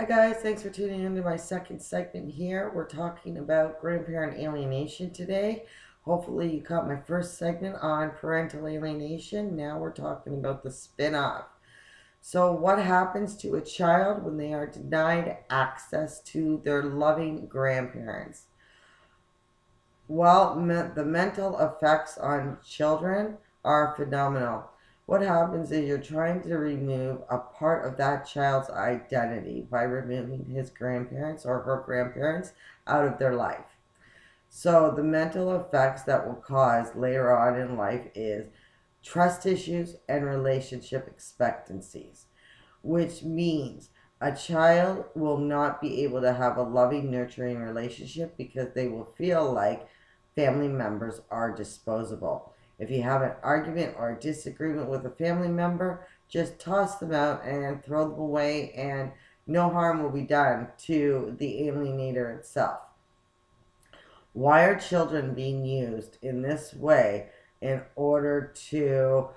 Hi guys, thanks for tuning into my second segment here. We're talking about grandparent alienation today. Hopefully you caught my first segment on parental alienation. Now we're talking about the spin-off. So what happens to a child when they are denied access to their loving grandparents? Well, the mental effects on children are phenomenal. What happens is you're trying to remove a part of that child's identity by removing his grandparents or her grandparents out of their life. So the mental effects that will cause later on in life is trust issues and relationship expectancies, which means a child will not be able to have a loving, nurturing relationship because they will feel like family members are disposable. If you have an argument or a disagreement with a family member, just toss them out and throw them away, and no harm will be done to the alienator itself. Why are children being used in this way in order to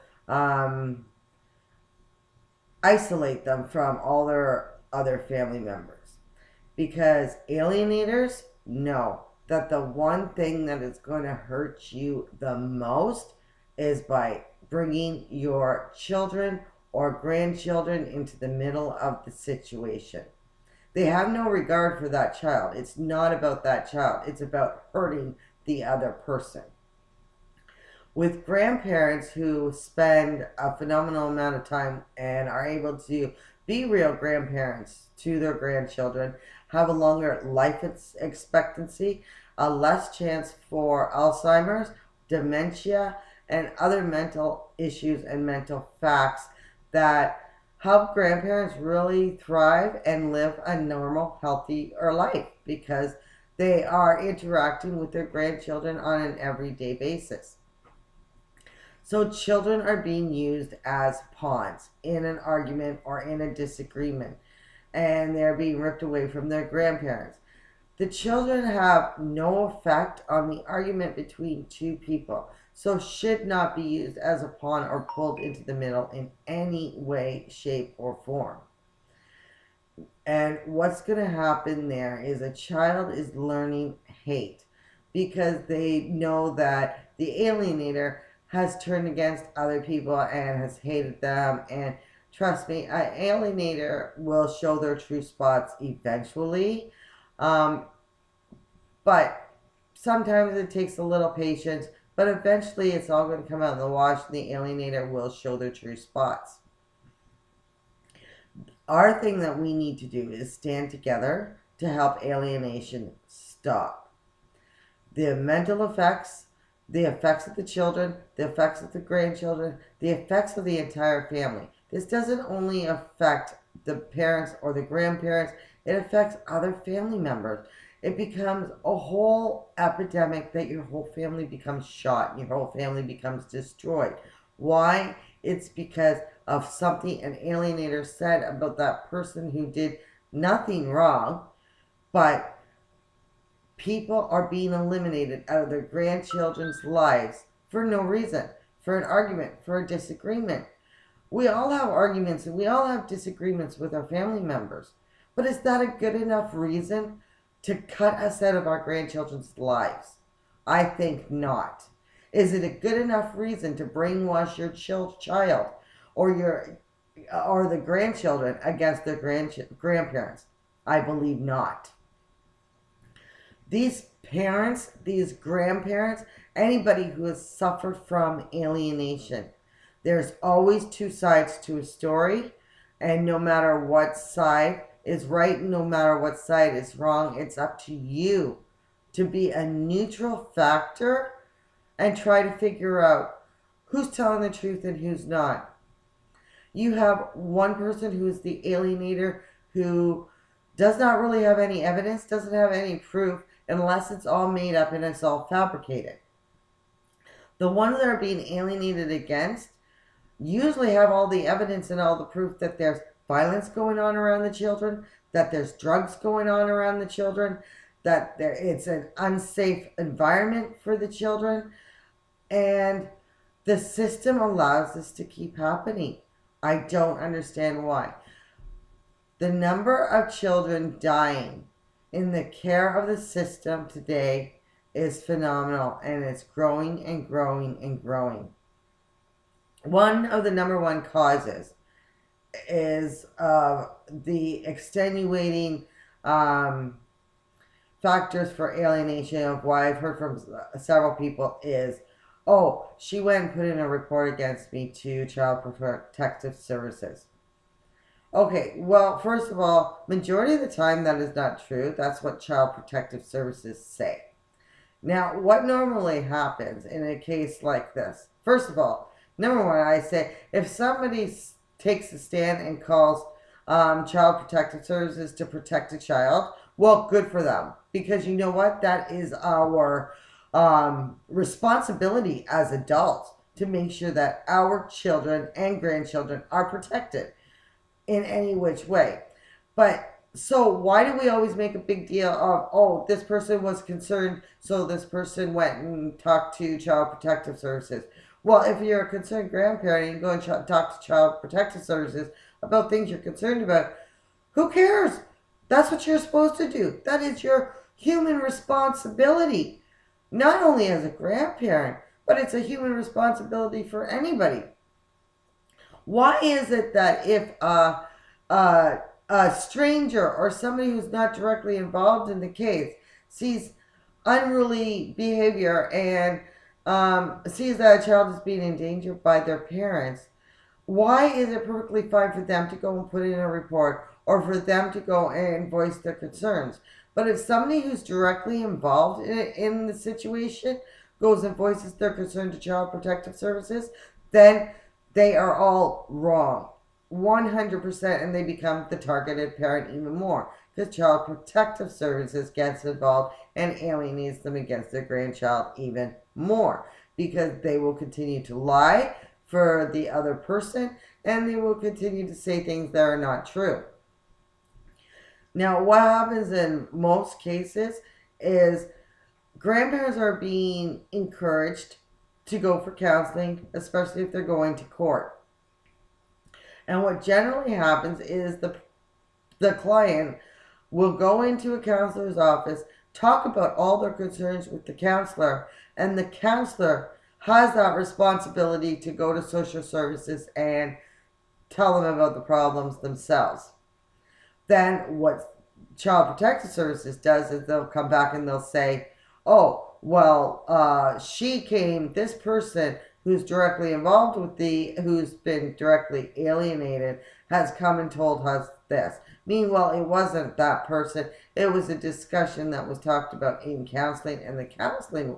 isolate them from all their other family members? Because alienators know that the one thing that is going to hurt you the most is by bringing your children or grandchildren into the middle of the situation. They have no regard for that child. It's not about that child. It's about hurting the other person. With grandparents who spend a phenomenal amount of time and are able to be real grandparents to their grandchildren, have a longer life expectancy, a less chance for Alzheimer's, dementia, and other mental issues and mental facts that help grandparents really thrive and live a normal, healthier life because they are interacting with their grandchildren on an everyday basis. So children are being used as pawns in an argument or in a disagreement, and they're being ripped away from their grandparents. The children have no effect on the argument between two people, so should not be used as a pawn or pulled into the middle in any way, shape, or form. And what's going to happen there is a child is learning hate because they know that the alienator has turned against other people and has hated them. And trust me, an alienator will show their true spots eventually. But sometimes it takes a little patience, but eventually it's all going to come out in the wash and the alienator will show their true spots. Our thing that we need to do is stand together to help alienation stop. The mental effects, the effects of the children, the effects of the grandchildren, the effects of the entire family. This doesn't only affect the parents or the grandparents, it affects other family members. It becomes a whole epidemic that your whole family becomes shot and your whole family becomes destroyed. Why? It's because of something an alienator said about that person who did nothing wrong, but people are being eliminated out of their grandchildren's lives for no reason, for an argument, for a disagreement. We all have arguments and we all have disagreements with our family members, but is that a good enough reason to cut us out of our grandchildren's lives? I think not. Is it a good enough reason to brainwash your child or the grandchildren against their grandparents? I believe not. These parents, these grandparents, anybody who has suffered from alienation, there's always two sides to a story, and no matter what side is right, no matter what side is wrong, it's up to you to be a neutral factor and try to figure out who's telling the truth and who's not. You have one person who is the alienator who does not really have any evidence, doesn't have any proof, unless it's all made up and it's all fabricated. The ones that are being alienated against usually have all the evidence and all the proof that there's violence going on around the children, that there's drugs going on around the children, that it's an unsafe environment for the children, and the system allows this to keep happening. I don't understand why. The number of children dying in the care of the system today is phenomenal, and it's growing and growing and growing. One of the number one causes is the extenuating factors for alienation of why I've heard from several people is, oh, she went and put in a report against me to Child Protective Services. Okay, well, first of all, majority of the time that is not true. That's what Child Protective Services say. Now, what normally happens in a case like this? First of all, number one, I say if somebody takes a stand and calls Child Protective Services to protect a child, well, good for them. Because you know what? That is our responsibility as adults to make sure that our children and grandchildren are protected in any which way. But so why do we always make a big deal of, oh, this person was concerned, so this person went and talked to Child Protective Services? Well, if you're a concerned grandparent and you go and talk to Child Protective Services about things you're concerned about, who cares? That's what you're supposed to do. That is your human responsibility. Not only as a grandparent, but it's a human responsibility for anybody. Why is it that if a stranger or somebody who's not directly involved in the case sees unruly behavior and sees that a child is being endangered by their parents, why is it perfectly fine for them to go and put in a report or for them to go and voice their concerns? But if somebody who's directly involved in the situation goes and voices their concern to Child Protective Services, then they are all wrong. 100%, and they become the targeted parent even more because Child Protective Services gets involved and alienates them against their grandchild even more because they will continue to lie for the other person and they will continue to say things that are not true. Now, what happens in most cases is grandparents are being encouraged to go for counseling, especially if they're going to court. And what generally happens is the client will go into a counselor's office, talk about all their concerns with the counselor, and the counselor has that responsibility to go to social services and tell them about the problems themselves. Then what Child Protective Services does is they'll come back and they'll say, oh, well, this person who's directly involved with who's been directly alienated has come and told us this. Meanwhile, it wasn't that person. It was a discussion that was talked about in counseling, and the counseling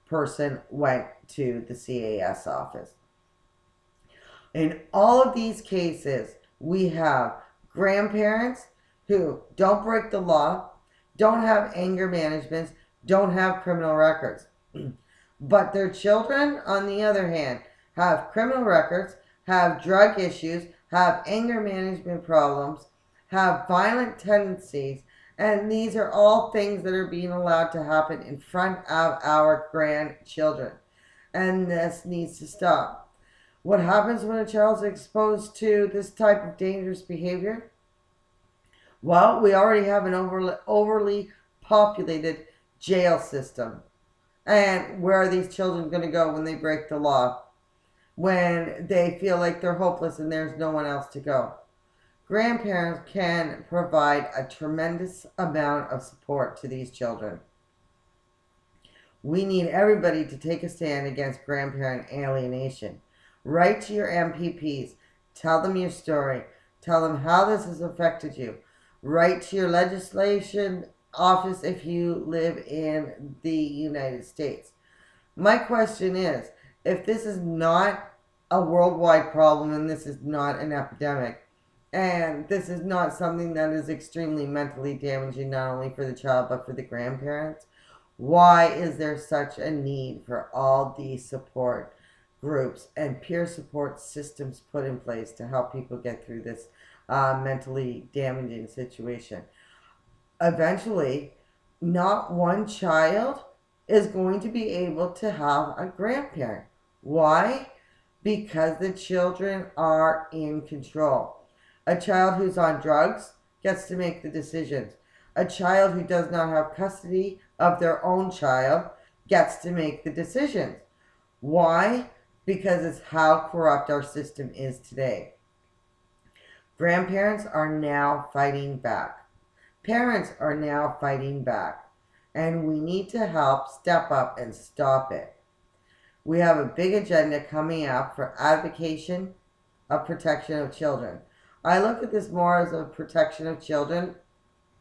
person went to the CAS office. In all of these cases, we have grandparents who don't break the law, don't have anger management, don't have criminal records. But their children, on the other hand, have criminal records, have drug issues, have anger management problems, have violent tendencies, and these are all things that are being allowed to happen in front of our grandchildren. And this needs to stop. What happens when a child's exposed to this type of dangerous behavior? Well, we already have an overly populated jail system. And where are these children going to go when they break the law? When they feel like they're hopeless and there's no one else to go? Grandparents can provide a tremendous amount of support to these children. We need everybody to take a stand against grandparent alienation. Write to your MPPs. Tell them your story. Tell them how this has affected you. Write to your legislation office if you live in the United States. My question is, if this is not a worldwide problem and this is not an epidemic, and this is not something that is extremely mentally damaging not only for the child but for the grandparents, why is there such a need for all these support groups and peer support systems put in place to help people get through this mentally damaging situation? Eventually, not one child is going to be able to have a grandparent. Why? Because the children are in control. A child who's on drugs gets to make the decisions. A child who does not have custody of their own child gets to make the decisions. Why? Because it's how corrupt our system is today. Grandparents are now fighting back. Parents are now fighting back. And we need to help step up and stop it. We have a big agenda coming up for advocacy of protection of children. I look at this more as a protection of children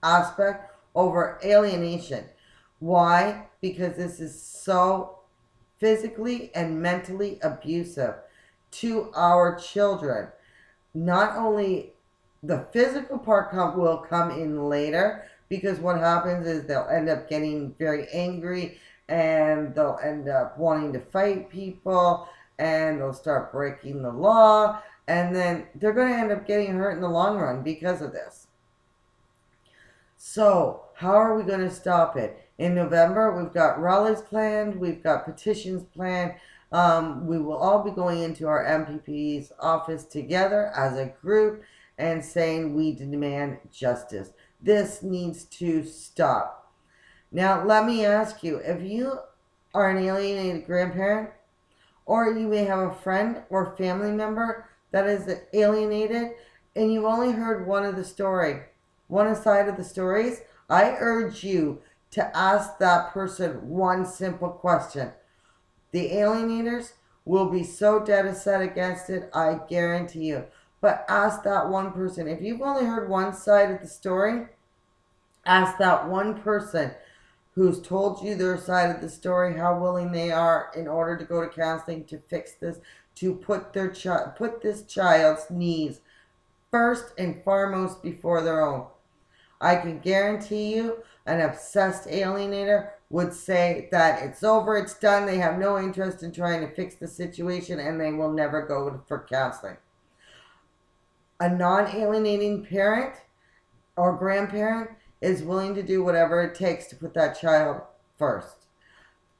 aspect over alienation. Why? Because this is so physically and mentally abusive to our children. Not only the physical part will come in later, because what happens is they'll end up getting very angry and they'll end up wanting to fight people and they'll start breaking the law, and then they're going to end up getting hurt in the long run because of this. So how are we going to stop it? In November, we've got rallies planned, we've got petitions planned. We will all be going into our MPP's office together as a group and saying we demand justice. This needs to stop. Now, let me ask you, if you are an alienated grandparent, or you may have a friend or family member that is alienated, and you've only heard one side of the stories, I urge you to ask that person one simple question. The alienators will be so dead set against it, I guarantee you. But ask that one person. If you've only heard one side of the story, ask that one person who's told you their side of the story, how willing they are in order to go to counseling to fix this, to put this child's needs first and foremost before their own. I can guarantee you an obsessed alienator would say that it's over, it's done, they have no interest in trying to fix the situation, and they will never go for counseling. A non-alienating parent or grandparent is willing to do whatever it takes to put that child first.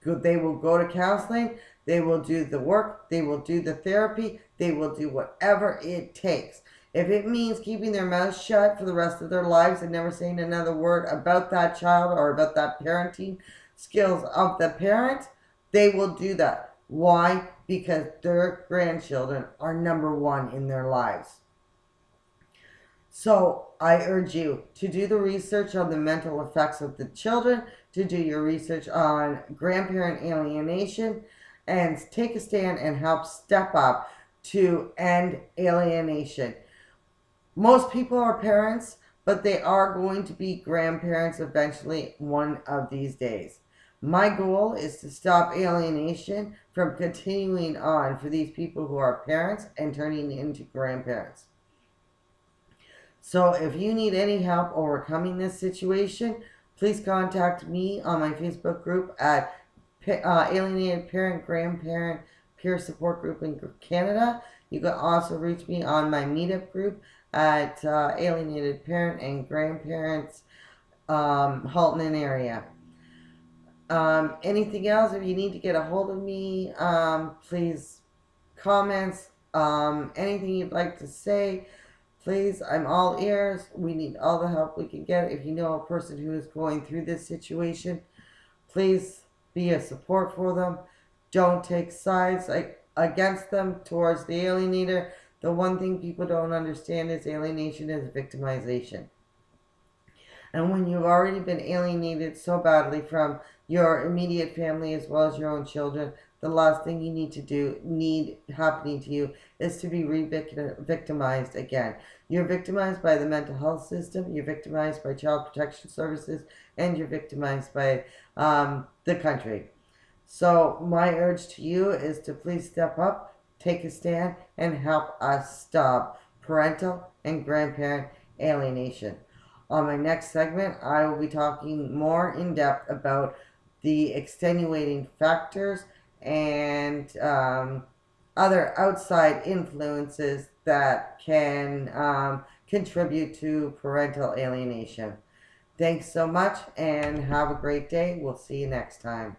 They will go to counseling, they will do the work, they will do the therapy, they will do whatever it takes. If it means keeping their mouth shut for the rest of their lives and never saying another word about that child or about that parenting skills of the parent, they will do that. Why? Because their grandchildren are number one in their lives. So I urge you to do the research on the mental effects of the children, to do your research on grandparent alienation, and take a stand and help step up to end alienation. Most people are parents, but they are going to be grandparents eventually one of these days. My goal is to stop alienation from continuing on for these people who are parents and turning into grandparents. So if you need any help overcoming this situation, please contact me on my Facebook group at Alienated Parent Grandparent Peer Support Group in Canada. You can also reach me on my meetup group at Alienated Parent and Grandparents Halton area. Anything else, if you need to get a hold of me, please comments, anything you'd like to say, please, I'm all ears. We need all the help we can get. If you know a person who is going through this situation, please be a support for them. Don't take sides against them towards the alienator. The one thing people don't understand is alienation is victimization. And when you've already been alienated so badly from your immediate family as well as your own children, the last thing you need happening to you is to be re-victimized again. You're victimized by the mental health system, you're victimized by child protection services, and you're victimized by the country. So my urge to you is to please step up, take a stand, and help us stop parental and grandparent alienation. On my next segment, I will be talking more in depth about the extenuating factors and other outside influences that can contribute to parental alienation. Thanks so much and have a great day. We'll see you next time.